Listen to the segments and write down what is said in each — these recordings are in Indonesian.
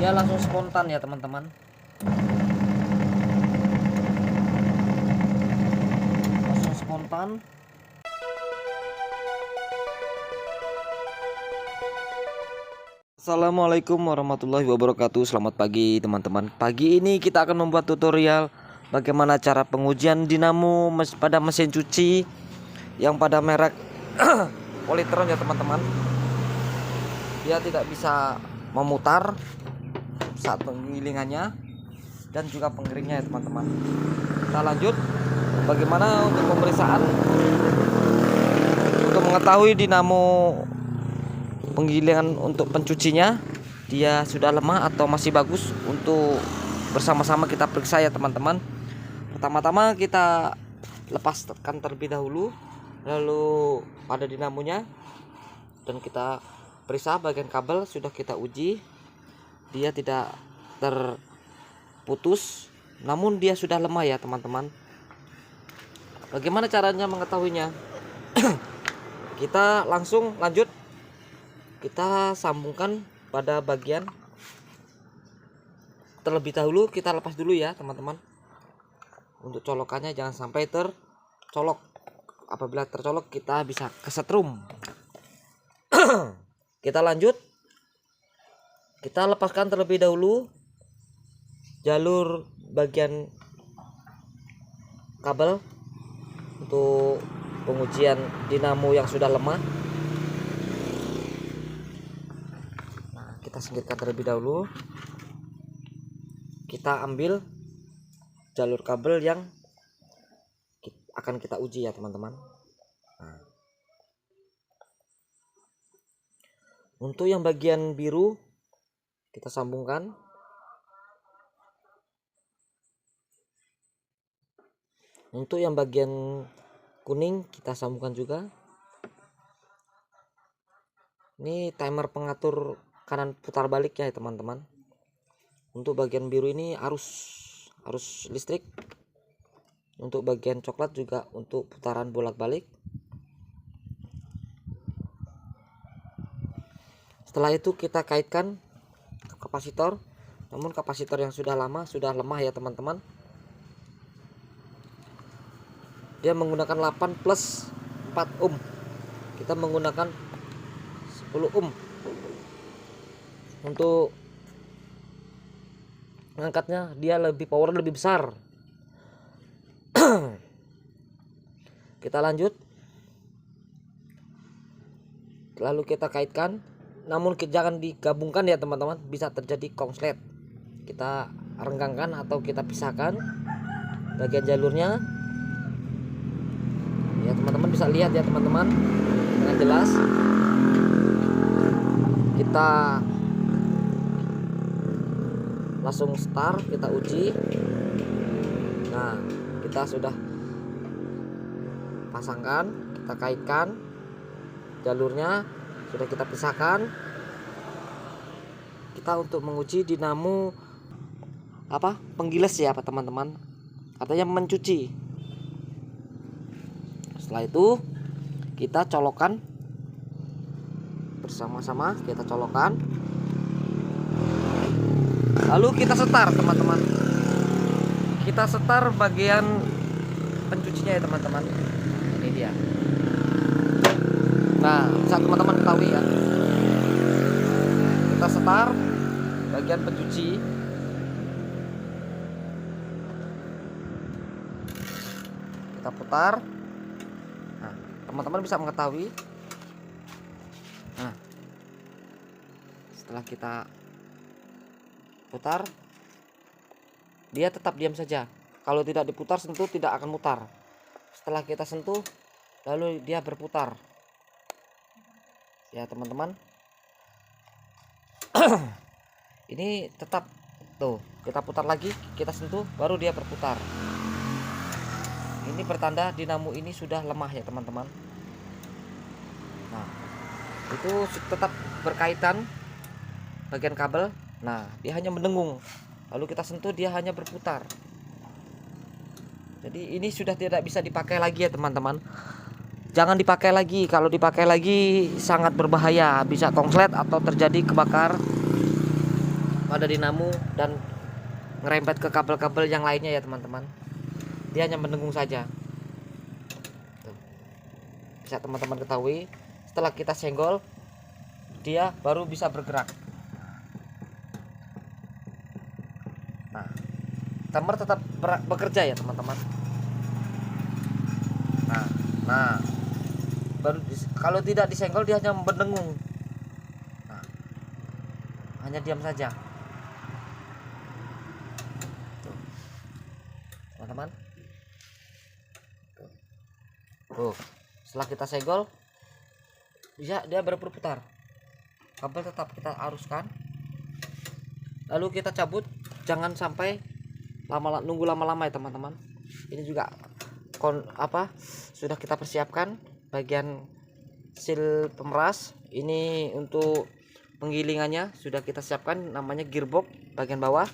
Dia langsung spontan ya teman-teman. Langsung spontan. Assalamualaikum warahmatullahi wabarakatuh. Selamat pagi teman-teman. Pagi ini kita akan membuat tutorial bagaimana cara pengujian dinamo pada mesin cuci yang pada merek Polytron ya teman-teman. Dia tidak bisa memutar saat penggilingannya dan juga penggeringnya ya teman-teman. Kita lanjut bagaimana untuk pemeriksaan untuk mengetahui dinamo penggilingan untuk pencucinya dia sudah lemah atau masih bagus. Untuk bersama-sama kita periksa ya teman-teman. Pertama-tama kita lepaskan terlebih dahulu, lalu pada dinamonya, dan kita periksa bagian kabel. Sudah kita uji, dia tidak terputus, namun dia sudah lemah ya teman-teman. Bagaimana caranya mengetahuinya? Kita langsung lanjut. Kita sambungkan pada bagian terlebih dahulu. Kita lepas dulu ya teman-teman. Untuk colokannya jangan sampai tercolok. Apabila tercolok kita bisa kesetrum. Kita lanjut. Kita lepaskan terlebih dahulu jalur bagian kabel untuk pengujian dinamo yang sudah lemah. Kita singkirkan terlebih dahulu. Kita ambil jalur kabel yang akan kita uji ya teman-teman. Untuk yang bagian biru kita sambungkan. Untuk yang bagian kuning kita sambungkan juga. Ini timer pengatur kanan putar balik ya teman-teman. Untuk bagian biru ini arus listrik. Untuk bagian coklat juga untuk putaran bolak-balik. Setelah itu kita kaitkan kapasitor. Namun kapasitor yang sudah lemah ya teman-teman. Dia menggunakan 8 plus 4 ohm. Kita menggunakan 10 ohm. Untuk mengangkatnya dia power lebih besar. Kita lanjut. Lalu kita kaitkan. Namun jangan digabungkan ya teman-teman, bisa terjadi konslet. Kita renggangkan atau kita pisahkan bagian jalurnya. Ya teman-teman bisa lihat ya teman-teman dengan jelas. Kita langsung start, kita uji. Nah, kita sudah pasangkan, kita kaitkan jalurnya, sudah kita pisahkan. Kita untuk menguji dinamo penggiles ya teman-teman, katanya mencuci. Setelah itu kita colokkan bersama-sama, kita colokkan. Lalu kita setar teman-teman. Kita setar bagian pencucinya ya teman-teman. Ini dia. Nah, bisa teman-teman ketahui ya. Kita setar bagian pencuci. Kita putar. Nah, teman-teman bisa mengetahui. Nah, setelah kita putar, dia tetap diam saja. Kalau tidak diputar, sentuh tidak akan mutar. Setelah kita sentuh, lalu dia berputar ya teman-teman. Ini tetap tuh, kita putar lagi, kita sentuh, baru dia berputar. Ini pertanda dinamo ini sudah lemah ya teman-teman. Nah, itu tetap berkaitan bagian kabel. Nah, dia hanya mendengung. Lalu kita sentuh, dia hanya berputar. Jadi ini sudah tidak bisa dipakai lagi ya teman-teman. Jangan dipakai lagi. Kalau dipakai lagi sangat berbahaya, bisa konslet atau terjadi kebakar pada dinamo dan ngerempet ke kabel-kabel yang lainnya ya teman-teman. Dia hanya mendengung saja. Tuh. Bisa teman-teman ketahui, setelah kita senggol dia baru bisa bergerak. Nah, timer tetap bekerja ya teman-teman. Nah, baru kalau tidak disenggol dia hanya mendengung. Nah, hanya diam saja. Teman-teman. Tuh, setelah kita senggol dia berputar. Kabel tetap kita aruskan. Lalu kita cabut, jangan sampai nunggu lama-lama ya teman-teman. Ini juga sudah kita persiapkan bagian seal pemeras. Ini untuk penggilingannya sudah kita siapkan, namanya gearbox bagian bawah.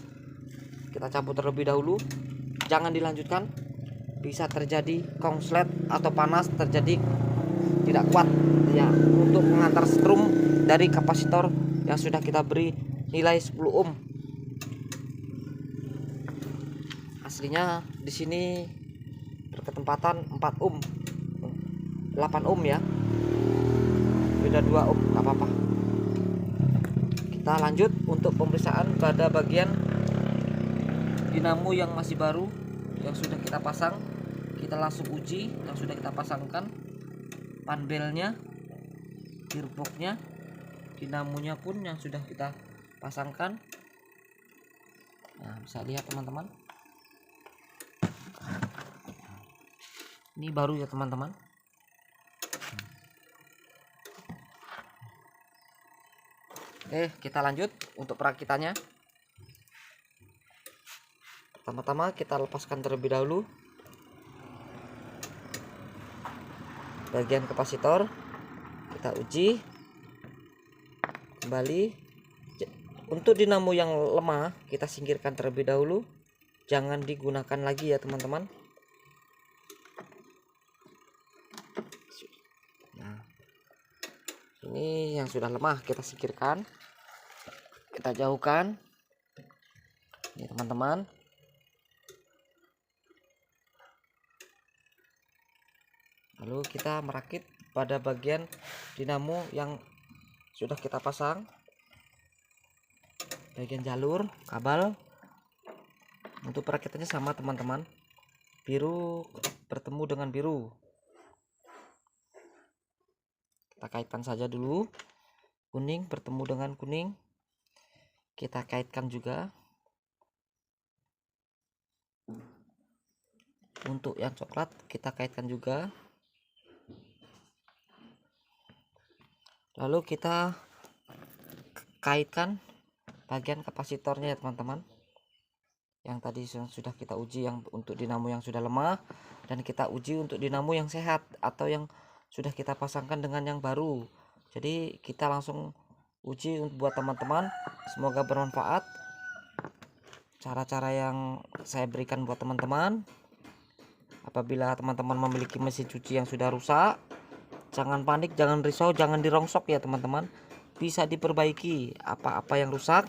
Kita cabut terlebih dahulu, jangan dilanjutkan, bisa terjadi konslet atau panas, terjadi tidak kuat ya untuk mengantar strum dari kapasitor yang sudah kita beri nilai 10 ohm. Aslinya di sini berketempatan 4 ohm, 8 ohm ya, beda 2 ohm, nggak apa-apa. Kita lanjut untuk pemeriksaan pada bagian dinamo yang masih baru yang sudah kita pasang. Kita langsung uji yang sudah kita pasangkan, panbelnya, gearboxnya, dinamonya pun yang sudah kita pasangkan. Nah, bisa lihat teman-teman, ini baru ya teman-teman. Oke, kita lanjut untuk perakitannya. Pertama-tama kita lepaskan terlebih dahulu bagian kapasitor, kita uji kembali. Untuk dinamo yang lemah kita singkirkan terlebih dahulu, jangan digunakan lagi ya teman-teman. Nah, ini yang sudah lemah kita singkirkan, kita jauhkan ini teman-teman. Lalu kita merakit pada bagian dinamo yang sudah kita pasang, bagian jalur kabel. Untuk perakitannya sama teman-teman, biru bertemu dengan biru. Kita kaitkan saja dulu, kuning bertemu dengan kuning, kita kaitkan juga. Untuk yang coklat kita kaitkan juga. Lalu kita kaitkan bagian kapasitornya ya teman-teman, yang tadi sudah kita uji yang untuk dinamo yang sudah lemah, dan kita uji untuk dinamo yang sehat atau yang sudah kita pasangkan dengan yang baru. Jadi kita langsung uji buat teman-teman, semoga bermanfaat cara-cara yang saya berikan buat teman-teman. Apabila teman-teman memiliki mesin cuci yang sudah rusak, jangan panik, jangan risau, jangan dirongsok ya teman-teman. Bisa diperbaiki, apa-apa yang rusak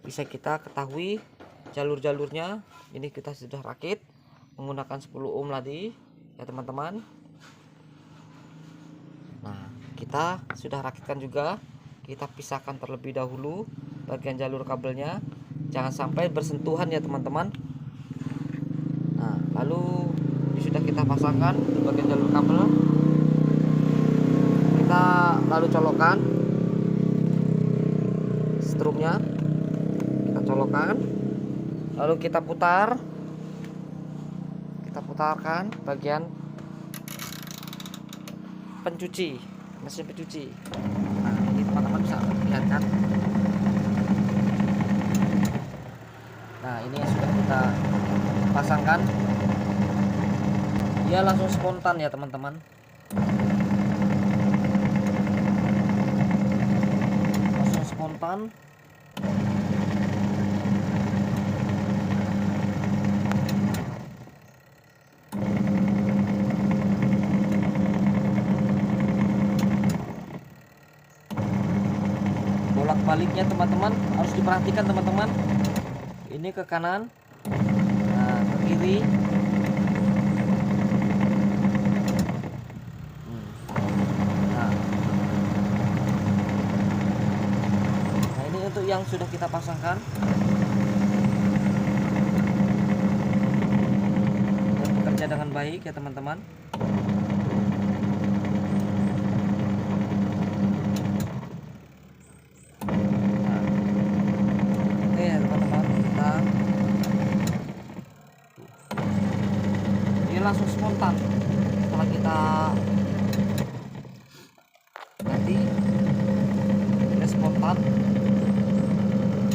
bisa kita ketahui jalur-jalurnya. Ini kita sudah rakit menggunakan 10 ohm tadi ya teman-teman. Nah, kita sudah rakitkan juga, kita pisahkan terlebih dahulu bagian jalur kabelnya, jangan sampai bersentuhan ya teman-teman. Nah, lalu sudah kita pasangkan di bagian jalur kabel, kita lalu colokkan strumnya, kita colokkan, lalu kita putarkan bagian pencuci, mesin pencuci. Nah, ini teman-teman bisa lihat kan. Nah, ini yang sudah kita pasangkan, dia langsung spontan ya teman-teman. Langsung spontan. sebaliknya teman-teman, harus diperhatikan teman-teman. Ini ke kanan, nah ke kiri. Nah, ini untuk yang sudah kita pasangkan dan bekerja dengan baik ya teman-teman. Ini langsung spontan setelah kita ganti, ini spontan.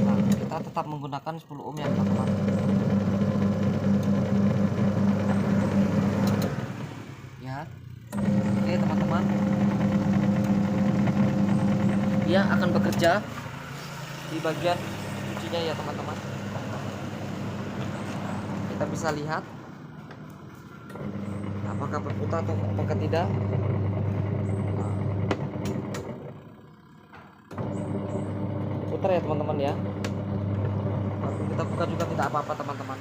Nah, kita tetap menggunakan 10 ohm ya teman-teman. Ya, oke teman-teman, dia akan bekerja di bagian cucinya ya teman-teman. Kita bisa lihat apakah berputar atau apakah tidak. Putar ya teman-teman ya. Waktu kita buka juga tidak apa-apa teman-teman.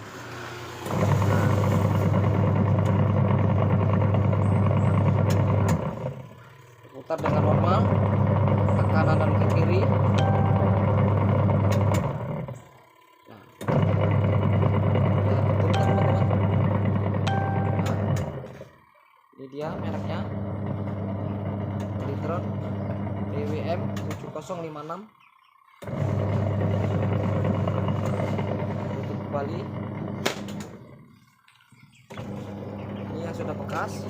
Putar dengan normal ke kanan dan ke kiri. Ini dia mereknya, Litron BWM 7056. Tutup kembali. Ini yang sudah bekas,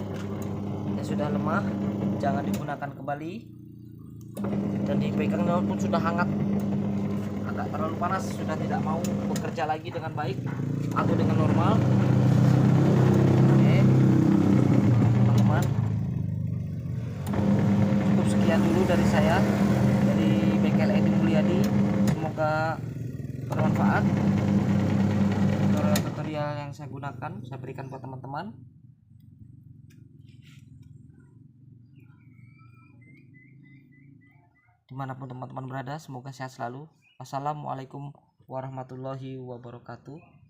yang sudah lemah, jangan digunakan kembali. Dan dipegangnya pun sudah hangat, agak terlalu panas, sudah tidak mau bekerja lagi dengan baik atau dengan normal. Cukup sekian dulu dari saya, dari bengkel Edi Mulyadi. Semoga bermanfaat tutorial yang saya gunakan, saya berikan buat teman-teman. Dimanapun teman-teman berada, semoga sehat selalu. Wassalamualaikum warahmatullahi wabarakatuh.